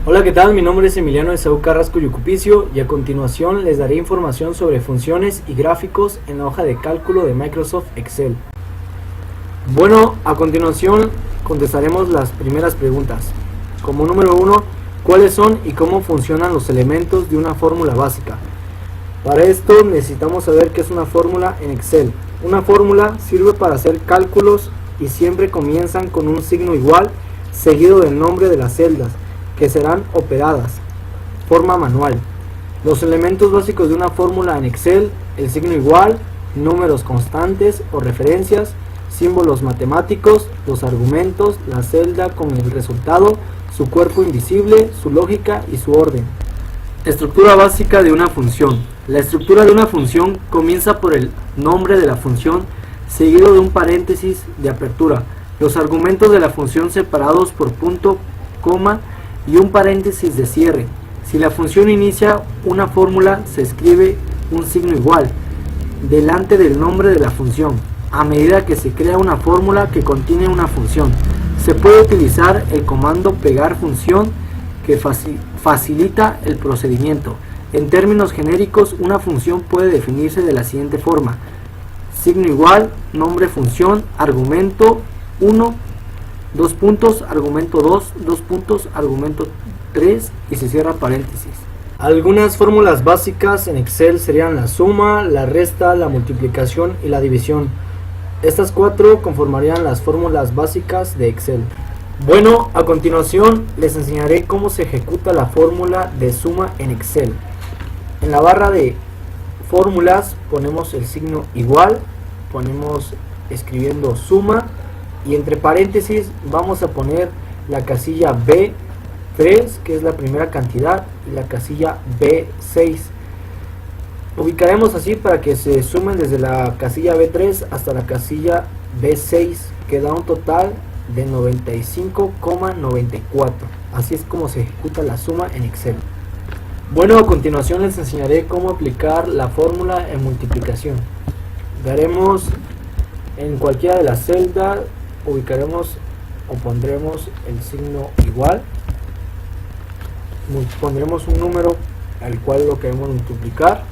Hola, ¿qué tal? Mi nombre es Emiliano Esaú Carrasco Yucupicio y a continuación les daré información sobre funciones y gráficos en la hoja de cálculo de Microsoft Excel. Bueno, a continuación contestaremos las primeras preguntas. Como número 1, ¿cuáles son y cómo funcionan los elementos de una fórmula básica? Para esto necesitamos saber qué es una fórmula en Excel. Una fórmula sirve para hacer cálculos y siempre comienzan con un signo igual seguido del nombre de las celdas que serán operadas, forma manual. Los elementos básicos de una fórmula en Excel: el signo igual, números constantes o referencias, símbolos matemáticos, los argumentos, la celda con el resultado, su cuerpo invisible, su lógica y su orden. Estructura básica de una función. La estructura de una función comienza por el nombre de la función seguido de un paréntesis de apertura, los argumentos de la función separados por punto, coma y un paréntesis de cierre. Si la función inicia una fórmula, se escribe un signo igual delante del nombre de la función. A medida que se crea una fórmula que contiene una función, se puede utilizar el comando pegar función que facilita el procedimiento. En términos genéricos, una función puede definirse de la siguiente forma: signo igual, nombre función, argumento 1, 2 puntos, argumento 2, 2 puntos, argumento 3 y se cierra paréntesis. Algunas fórmulas básicas en Excel serían la suma, la resta, la multiplicación y la división. Estas 4 conformarían las fórmulas básicas de Excel. Bueno, a continuación les enseñaré cómo se ejecuta la fórmula de suma en Excel. En la barra de fórmulas ponemos el signo igual, ponemos escribiendo suma, y entre paréntesis vamos a poner la casilla B3, que es la primera cantidad, y la casilla B6. Ubicaremos así para que se sumen desde la casilla B3 hasta la casilla B6, que da un total de 95,94. Así es como se ejecuta la suma en Excel. Bueno, a continuación les enseñaré cómo aplicar la fórmula en multiplicación. Daremos en cualquiera de las celdas, ubicaremos o pondremos el signo igual, pondremos un número al cual lo queremos multiplicar,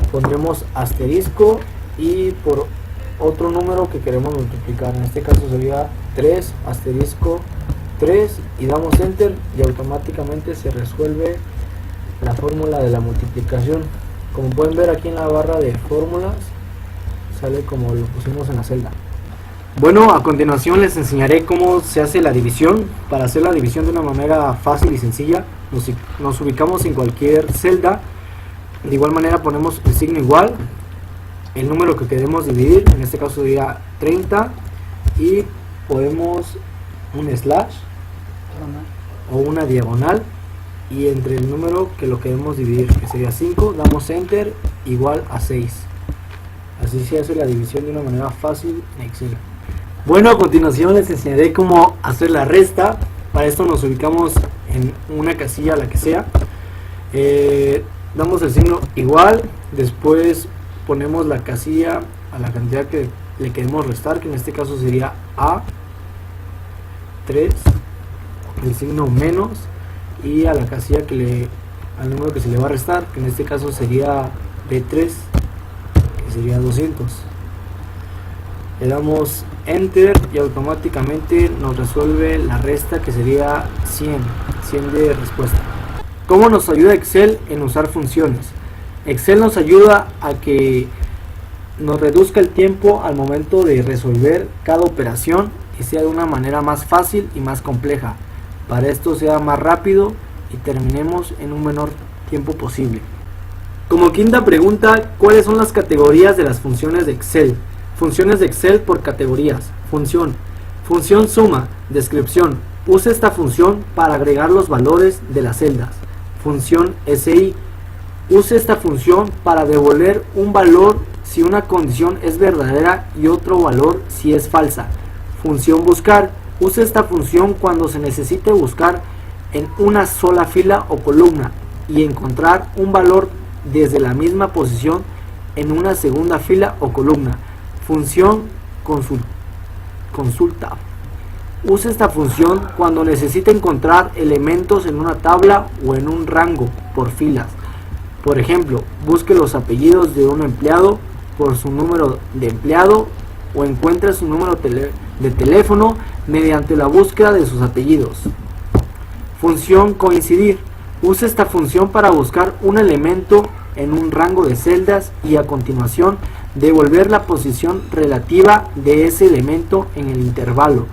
pondremos asterisco y por otro número que queremos multiplicar, en este caso sería 3 asterisco 3, y damos enter y automáticamente se resuelve la fórmula de la multiplicación. Como pueden ver aquí en la barra de fórmulas sale como lo pusimos en la celda. Bueno, a continuación les enseñaré cómo se hace la división. Para hacer la división de una manera fácil y sencilla, nos ubicamos en cualquier celda. De igual manera ponemos el signo igual, el número que queremos dividir, en este caso sería 30, y podemos un slash o una diagonal, y entre el número que lo queremos dividir, que sería 5, damos enter, igual a 6. Así se hace la división de una manera fácil en Excel. Bueno, a continuación les enseñaré cómo hacer la resta. Para esto nos ubicamos en una casilla, la que sea, damos el signo igual, después ponemos la casilla a la cantidad que le queremos restar, que en este caso sería A3, el signo menos, y a la casilla al número que se le va a restar, que en este caso sería B3, que sería 200. Le damos enter y automáticamente nos resuelve la resta, que sería 100 de respuesta. ¿Cómo nos ayuda Excel en usar funciones? Excel nos ayuda a que nos reduzca el tiempo al momento de resolver cada operación y sea de una manera más fácil y más compleja. Para esto sea más rápido y terminemos en un menor tiempo posible. Como quinta pregunta, ¿cuáles son las categorías de las funciones de Excel? Funciones de Excel por categorías. Función suma. Descripción: use esta función para agregar los valores de las celdas. Función SI: use esta función para devolver un valor si una condición es verdadera y otro valor si es falsa. Función buscar: use esta función cuando se necesite buscar en una sola fila o columna y encontrar un valor desde la misma posición en una segunda fila o columna. Función consulta: Use esta función cuando necesite encontrar elementos en una tabla o en un rango por filas. Por ejemplo, busque los apellidos de un empleado por su número de empleado o encuentre su número de teléfono mediante la búsqueda de sus apellidos. Función coincidir. Use esta función para buscar un elemento en un rango de celdas y a continuación devolver la posición relativa de ese elemento en el intervalo.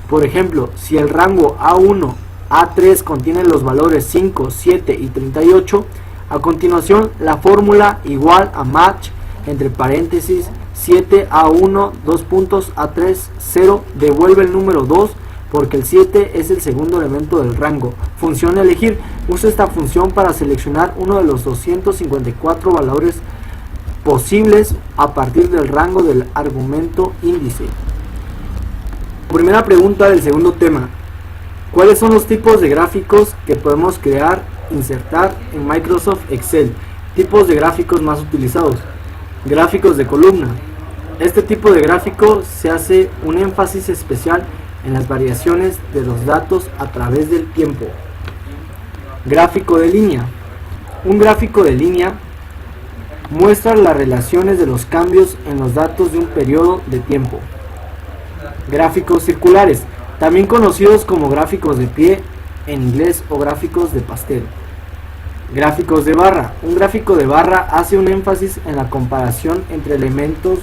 Por ejemplo, si el rango A1, A3 contiene los valores 5, 7 y 38, a continuación la fórmula igual a match entre paréntesis 7 A1 2 puntos A3 0 devuelve el número 2 porque el 7 es el segundo elemento del rango. Función elegir. Usa esta función para seleccionar uno de los 254 valores posibles a partir del rango del argumento índice. Primera pregunta del segundo tema. ¿Cuáles son los tipos de gráficos que podemos crear, insertar en Microsoft Excel? Tipos de gráficos más utilizados. Gráficos de columna. Este tipo de gráfico se hace un énfasis especial en las variaciones de los datos a través del tiempo. Gráfico de línea. Un gráfico de línea muestra las relaciones de los cambios en los datos de un periodo de tiempo. Gráficos circulares, también conocidos como gráficos de pie en inglés o gráficos de pastel. Gráficos de barra. Un gráfico de barra hace un énfasis en la comparación entre elementos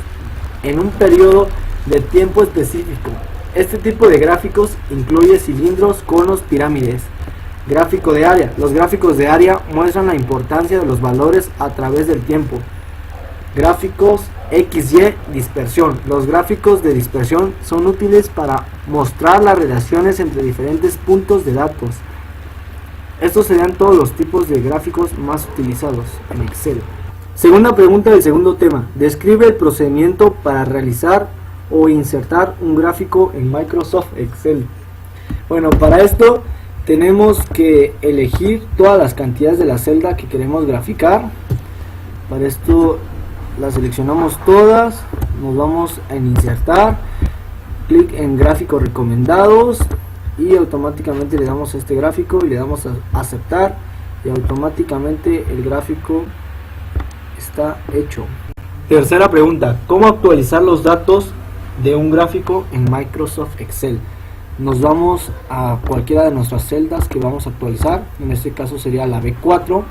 en un periodo de tiempo específico. Este tipo de gráficos incluye cilindros, conos, pirámides. Gráfico de área. Los gráficos de área muestran la importancia de los valores a través del tiempo. Gráficos XY dispersión. Los gráficos de dispersión son útiles para mostrar las relaciones entre diferentes puntos de datos. Estos serían todos los tipos de gráficos más utilizados en Excel. Segunda pregunta del segundo tema. Describe el procedimiento para realizar o insertar un gráfico en Microsoft Excel. Bueno, para esto tenemos que elegir todas las cantidades de la celda que queremos graficar. Para esto las seleccionamos todas, nos vamos en insertar, clic en gráficos recomendados y automáticamente le damos a este gráfico y le damos a aceptar y automáticamente el gráfico está hecho. Tercera pregunta, ¿cómo actualizar los datos de un gráfico en Microsoft Excel? Nos vamos a cualquiera de nuestras celdas que vamos a actualizar, en este caso sería la B4.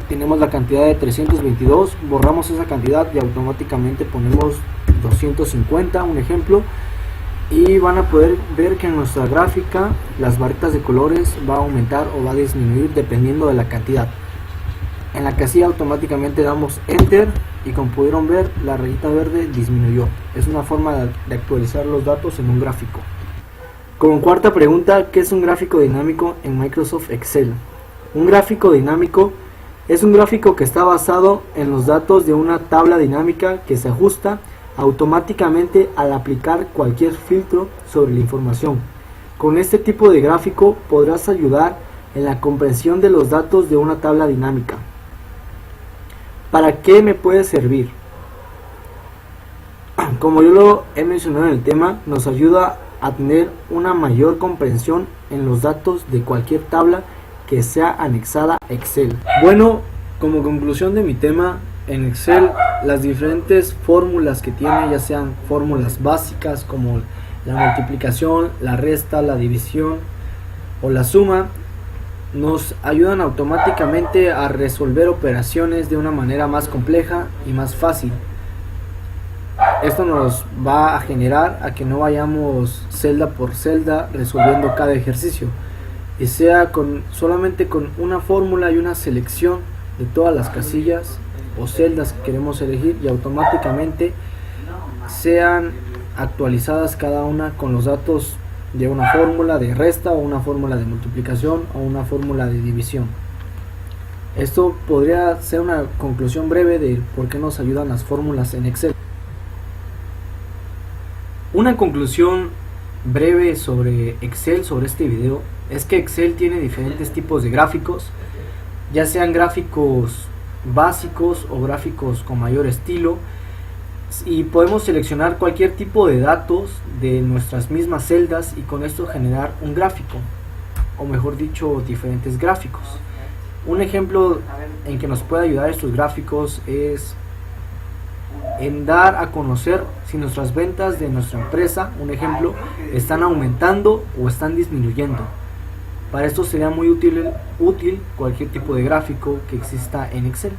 Tenemos la cantidad de 322, borramos esa cantidad y automáticamente ponemos 250, un ejemplo, y van a poder ver que en nuestra gráfica las barritas de colores va a aumentar o va a disminuir dependiendo de la cantidad. En la casilla automáticamente damos enter y como pudieron ver la rayita verde disminuyó. Es una forma de actualizar los datos en un gráfico. Como cuarta pregunta, ¿qué es un gráfico dinámico en Microsoft Excel? Un gráfico dinámico es un gráfico que está basado en los datos de una tabla dinámica que se ajusta automáticamente al aplicar cualquier filtro sobre la información. Con este tipo de gráfico podrás ayudar en la comprensión de los datos de una tabla dinámica. ¿Para qué me puede servir? Como yo lo he mencionado en el tema, nos ayuda a tener una mayor comprensión en los datos de cualquier tabla que sea anexada a Excel. Bueno, como conclusión de mi tema, en Excel las diferentes fórmulas que tiene, ya sean fórmulas básicas como la multiplicación, la resta, la división o la suma, nos ayudan automáticamente a resolver operaciones de una manera más compleja y más fácil. Esto nos va a generar a que no vayamos celda por celda resolviendo cada ejercicio, y sea solamente con una fórmula y una selección de todas las casillas o celdas que queremos elegir y automáticamente sean actualizadas cada una con los datos de una fórmula de resta o una fórmula de multiplicación o una fórmula de división. Esto podría ser una conclusión breve de por qué nos ayudan las fórmulas en Excel. Una conclusión breve sobre Excel, sobre este video, es que Excel tiene diferentes tipos de gráficos, ya sean gráficos básicos o gráficos con mayor estilo, y podemos seleccionar cualquier tipo de datos de nuestras mismas celdas y con esto generar un gráfico, o mejor dicho, diferentes gráficos. Un ejemplo en que nos puede ayudar estos gráficos es en dar a conocer si nuestras ventas de nuestra empresa, un ejemplo, están aumentando o están disminuyendo. Para esto sería muy útil cualquier tipo de gráfico que exista en Excel.